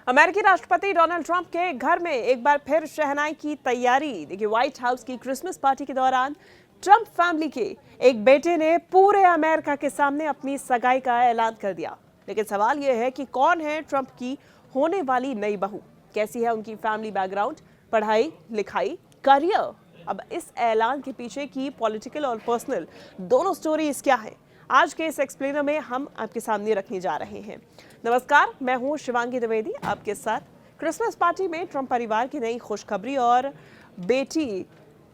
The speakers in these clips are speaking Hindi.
अमेरिकी राष्ट्रपति डोनाल्ड ट्रंप के घर में एक बार फिर शहनाई की तैयारी। देखिए, व्हाइट हाउस की क्रिसमस पार्टी के दौरान ट्रंप फैमिली के एक बेटे ने पूरे अमेरिका के सामने अपनी सगाई का ऐलान कर दिया। लेकिन सवाल यह है कि कौन है ट्रंप की होने वाली नई बहू, कैसी है उनकी फैमिली बैकग्राउंड, पढ़ाई लिखाई, करियर। अब इस ऐलान के पीछे की पॉलिटिकल और पर्सनल दोनों स्टोरीज क्या है, आज के इस एक्सप्लेनर में हम आपके सामने रखने जा रहे हैं। नमस्कार, मैं हूं शिवांगी द्विवेदी, आपके साथ। क्रिसमस पार्टी में ट्रंप परिवार की नई खुशखबरी और बेटी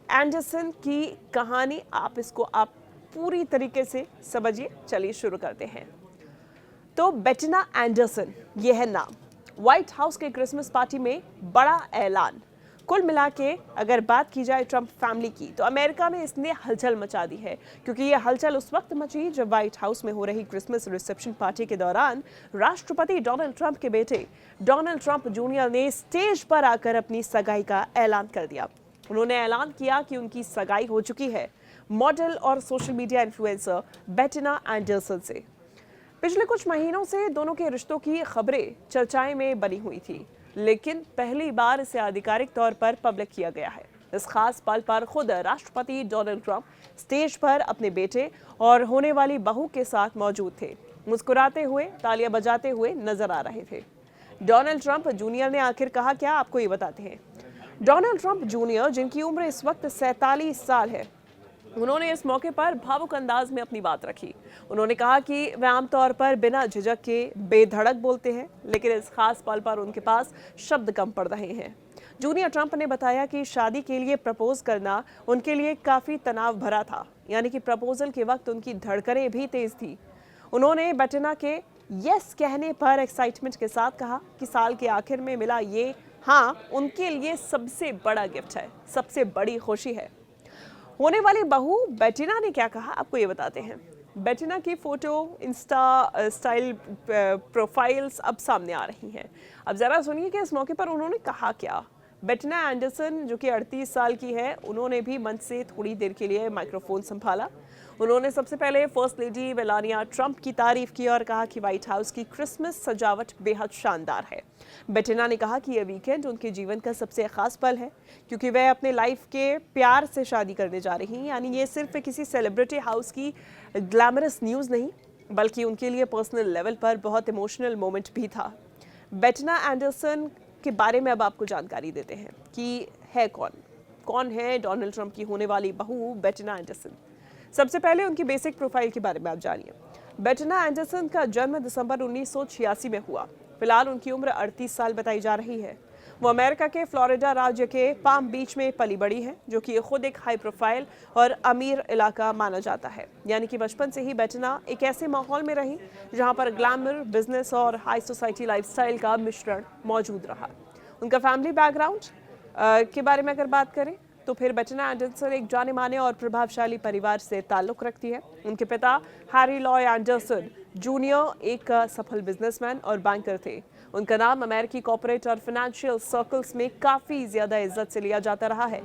एंडरसन की कहानी, आप पूरी तरीके से समझिए। चलिए शुरू करते हैं। तो बेटिना एंडरसन, यह है नाम। व्हाइट हाउस के क्रिसमस पार्टी में बड़ा ऐलान। कुल मिला के अगर बात की जाए ट्रंप फैमिली की, तो अमेरिका में इसने हलचल मचा दी है, क्योंकि यह हलचल उस वक्त मची जब व्हाइट हाउस में हो रही क्रिसमस रिसेप्शन पार्टी के दौरान राष्ट्रपति डोनाल्ड ट्रंप के बेटे डोनाल्ड ट्रंप जूनियर ने स्टेज पर आकर अपनी सगाई का ऐलान कर दिया। उन्होंने ऐलान किया कि उनकी सगाई हो चुकी है मॉडल और social media influencer Bettina Anderson से। पिछले कुछ महीनों से दोनों के रिश्तों की खबरें चर्चाएं में बनी हुई थी, लेकिन पहली बार इसे आधिकारिक तौर पर पब्लिक किया गया है। इस खास पल पर खुद राष्ट्रपति डोनाल्ड ट्रंप स्टेज पर अपने बेटे और होने वाली बहू के साथ मौजूद थे। मुस्कुराते हुए, तालियां बजाते हुए नजर आ रहे थे। डोनाल्ड ट्रंप जूनियर ने आखिर कहा क्या, आपको ये बताते हैं। डोनाल्ड ट्रंप जूनियर, जिनकी उम्र इस वक्त 47 साल है, उन्होंने इस मौके पर भावुक अंदाज में अपनी बात रखी। उन्होंने कहा कि वे आमतौर पर बिना झिझक के बेधड़क बोलते हैं, लेकिन इस खास पल पर उनके पास शब्द कम पड़ रहे हैं। जूनियर ट्रंप ने बताया कि शादी के लिए प्रपोज करना उनके लिए काफी तनाव भरा था, यानी कि प्रपोजल के वक्त उनकी धड़कनें भी तेज थी। उन्होंने बेटिना के यस कहने पर एक्साइटमेंट के साथ कहा कि साल के आखिर में मिला ये हाँ उनके लिए सबसे बड़ा गिफ्ट है, सबसे बड़ी खुशी है। होने वाली बहू बेटिना ने क्या कहा, आपको ये बताते हैं। बेटिना की फोटो, इंस्टा स्टाइल प्रोफाइल्स अब सामने आ रही हैं। अब जरा सुनिए कि इस मौके पर उन्होंने कहा क्या। बेटिना एंडरसन, जो कि 38 साल की है, उन्होंने भी मंच से थोड़ी देर के लिए माइक्रोफोन संभाला। उन्होंने सबसे पहले फर्स्ट लेडी मेलानिया ट्रंप की तारीफ की और कहा कि व्हाइट हाउस की क्रिसमस सजावट बेहद शानदार है। बेटिना ने कहा कि यह वीकेंड उनके जीवन का सबसे खास पल है, क्योंकि वह अपने लाइफ के प्यार से शादी करने जा रही हैं। यानी ये सिर्फ किसी सेलिब्रिटी हाउस की ग्लैमरस न्यूज़ नहीं, बल्कि उनके लिए पर्सनल लेवल पर बहुत इमोशनल मोमेंट भी था। बेटिना एंडरसन के बारे में अब आपको जानकारी देते हैं कि है कौन है डोनाल्ड ट्रंप की होने वाली बहू बेटिना एंडरसन। सबसे पहले उनकी बेसिक प्रोफाइल के बारे में आप जानिए। बेटिना एंडरसन का जन्म दिसंबर 1986 में हुआ। फिलहाल उनकी उम्र 38 साल बताई जा रही है। वो अमेरिका के फ्लोरिडा राज्य के पाम बीच में पली बड़ी है, जो कि खुद एक हाई प्रोफाइल और अमीर इलाका माना जाता है। यानी कि बचपन से ही बेटिना एक ऐसे माहौल में रही जहां पर ग्लैमर, बिजनेस और हाई सोसाइटी लाइफस्टाइल का मिश्रण मौजूद रहा। उनका फैमिली बैकग्राउंड के बारे में अगर बात करें तो फिर बेटिना एंडरसन एक जाने माने और प्रभावशाली परिवार से ताल्लुक रखती है। उनके पिता हैरी लॉय एंडरसन जूनियर एक सफल बिजनेसमैन और बैंकर थे। उनका नाम अमेरिकी कॉर्पोरेट और फाइनेंशियल सर्कल्स में काफ़ी ज़्यादा इज्जत से लिया जाता रहा है।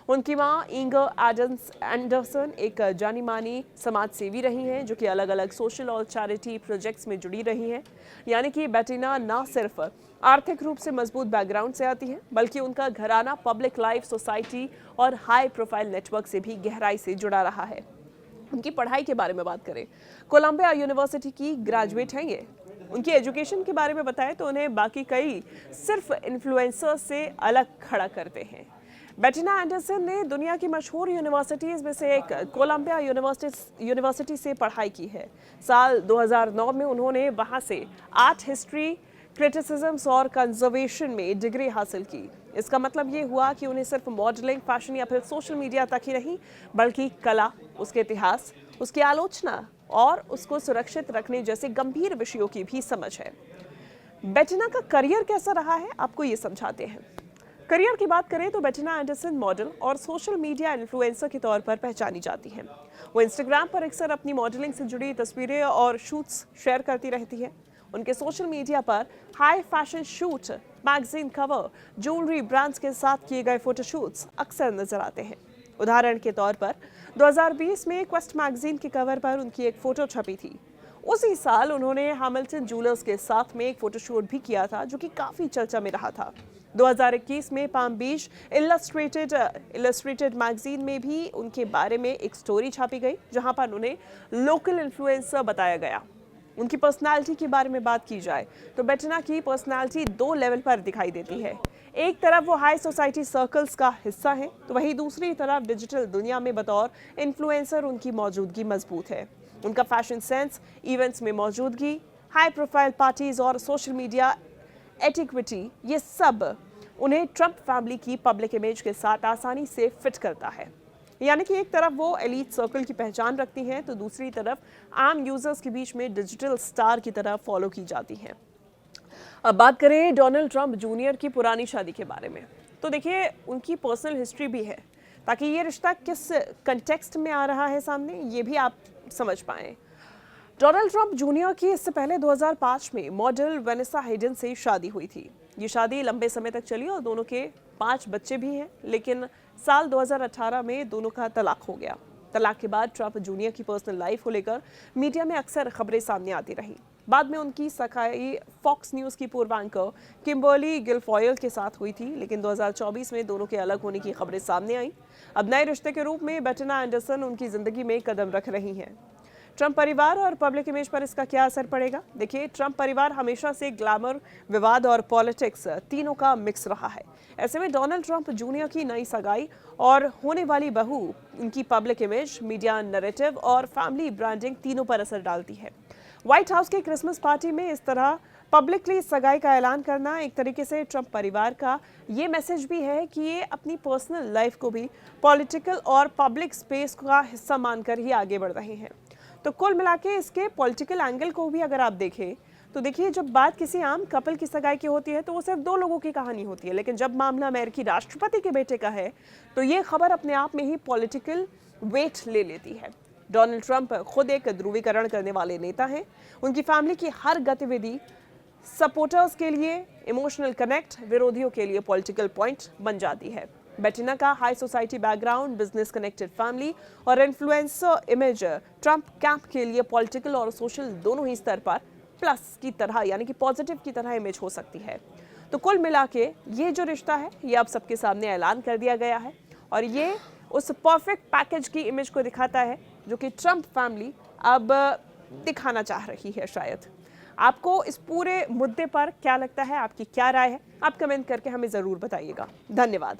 उनकी मां इंगर एडम्स एंडरसन एक जानी मानी समाज सेवी रही हैं, जो कि अलग अलग सोशल और चैरिटी प्रोजेक्ट्स में जुड़ी रही हैं। यानी कि बेटिना न सिर्फ आर्थिक रूप से मजबूत बैकग्राउंड से आती है, बल्कि उनका घराना पब्लिक लाइफ, सोसाइटी और हाई प्रोफाइल नेटवर्क से भी गहराई से जुड़ा रहा है। उनकी पढ़ाई के बारे में बात करें, कोलंबिया यूनिवर्सिटी की ग्रेजुएट हैं ये। उनकी एजुकेशन के बारे में बताएं तो उन्हें बाकी कई सिर्फ इन्फ्लुएंसर से अलग खड़ा करते हैं। बेटिना एंडरसन ने दुनिया की मशहूर यूनिवर्सिटीज़ में से एक कोलंबिया यूनिवर्सिटी से पढ़ाई की है। साल 2009 में उन्होंने वहां से आर्ट हिस्ट्री, क्रिटिसिज्म और कंजर्वेशन में डिग्री हासिल की। इसका मतलब ये हुआ कि उन्हें सिर्फ मॉडलिंग, फैशन या फिर सोशल मीडिया तक ही नहीं, बल्कि कला, उसके इतिहास, उसकी आलोचना और उसको सुरक्षित रखने जैसे गंभीर विषयों की भी समझ है। बेटिना का करियर कैसा रहा है, आपको ये समझाते हैं। करियर की बात करें तो बेटिना एंडरसन मॉडल और सोशल मीडिया इन्फ्लुएंसर के तौर पर पहचानी जाती हैं। वो इंस्टाग्राम पर अक्सर अपनी मॉडलिंग से जुड़ी तस्वीरें और शूट्स शेयर करती रहती है। उनके सोशल मीडिया पर high fashion shoot, magazine cover, jewellery brands के साथ किए गए फोटोशूट्स अक्सर नजर आते हैं। उदाहरण के तौर पर 2020 में क्वेस्ट मैगजीन के कवर पर उनकी एक फोटो छपी थी। उसी साल उन्होंने हैमिल्टन जूलर्स के साथ में एक फोटोशूट भी किया था जो कि काफी चर्चा में रहा था। 2021 में पाम बीच इलस्ट्रेटेड मैगजीन में भी उनके बारे में एक स्टोरी छापी गई जहां पर उन्हें लोकल इन्फ्लुएंसर बताया गया। उनकी पर्सनालिटी के बारे में बात की जाए तो बेटिना की पर्सनालिटी 2 लेवल पर दिखाई देती है। एक तरफ वो हाई सोसाइटी सर्कल्स का हिस्सा है तो वहीं दूसरी तरफ डिजिटल दुनिया में बतौर इन्फ्लुएंसर उनकी मौजूदगी मजबूत है। उनका फैशन सेंस, इवेंट्स में मौजूदगी, हाई प्रोफाइल पार्टीज और सोशल मीडिया एटिक्विटी, ये सब उन्हें ट्रंप फैमिली की पब्लिक इमेज के साथ आसानी से फिट करता है। यानी कि एक तरफ वो एलीट सर्कल की पहचान रखती हैं तो दूसरी तरफ आम यूजर्स के बीच में डिजिटल स्टार की तरह फॉलो की जाती हैं। अब बात करें डोनाल्ड ट्रंप जूनियर की पुरानी शादी के बारे में तो देखिए उनकी पर्सनल हिस्ट्री भी है ताकि ये रिश्ता किस कंटेक्स्ट में आ रहा है सामने ये भी आप समझ पाएं। डोनाल्ड ट्रंप जूनियर की इससे पहले 2005 में मॉडल वेनेसा हेडन से शादी हुई थी। ये शादी लंबे समय तक चली और दोनों के 5 बच्चे भी हैं, लेकिन साल 2018 में दोनों का तलाक हो गया। तलाक के बाद ट्रंप जूनियर की पर्सनल लाइफ को लेकर मीडिया में अक्सर खबरें सामने आती रही। बाद में उनकी सगाई फॉक्स न्यूज़ की पूर्व एंकर किम्बर्ली गिलफॉयल के साथ हुई थी, लेकिन 2024 में दोनों के अलग होने की खबरें सामने आई। अब नए रिश्ते के रूप में बेटिना एंडरसन उनकी जिंदगी में कदम रख रही हैं। ट्रंप परिवार और पब्लिक इमेज पर इसका क्या असर पड़ेगा? देखिए, ट्रंप परिवार हमेशा से ग्लैमर, विवाद और पॉलिटिक्स तीनों का मिक्स रहा है। ऐसे में डोनाल्ड ट्रंप जूनियर की नई सगाई और होने वाली बहू उनकी पब्लिक इमेज, मीडिया नैरेटिव और फैमिली ब्रांडिंग तीनों पर असर डालती है। व्हाइट हाउस की क्रिसमस पार्टी में इस तरह पब्लिकली सगाई का ऐलान करना एक तरीके से ट्रंप परिवार का ये मैसेज भी है कि ये अपनी पर्सनल लाइफ को भी पॉलिटिकल और पब्लिक स्पेस का हिस्सा मानकर ही आगे बढ़ रहे हैं। तो कुल मिलाके इसके पॉलिटिकल एंगल को भी अगर आप देखें तो देखिए, जब बात किसी आम कपल की सगाई की होती है तो वो सिर्फ 2 लोगों की कहानी होती है, लेकिन जब मामला अमेरिकी राष्ट्रपति के बेटे का है तो ये खबर अपने आप में ही पॉलिटिकल वेट ले लेती है। डोनाल्ड ट्रंप खुद एक ध्रुवीकरण करने वाले नेता हैं। उनकी फैमिली की हर गतिविधि सपोर्टर्स के लिए इमोशनल कनेक्ट, विरोधियों के लिए पॉलिटिकल पॉइंट बन जाती है। बेटिना का high society background, business connected family और इन्फ्लुएंसर इमेज ट्रंप कैंप के लिए पॉलिटिकल और सोशल दोनों ही स्तर पर प्लस की तरह यानी कि पॉजिटिव की तरह इमेज हो सकती है। तो कुल मिला के ये जो रिश्ता है ये अब सबके सामने ऐलान कर दिया गया है और ये उस परफेक्ट पैकेज की इमेज को दिखाता है जो कि ट्रंप फैमिली अब दिखाना चाह रही है शायद। आपको इस पूरे मुद्दे पर क्या लगता है, आपकी क्या राय है? आप कमेंट करके हमें ज़रूर बताइएगा। धन्यवाद।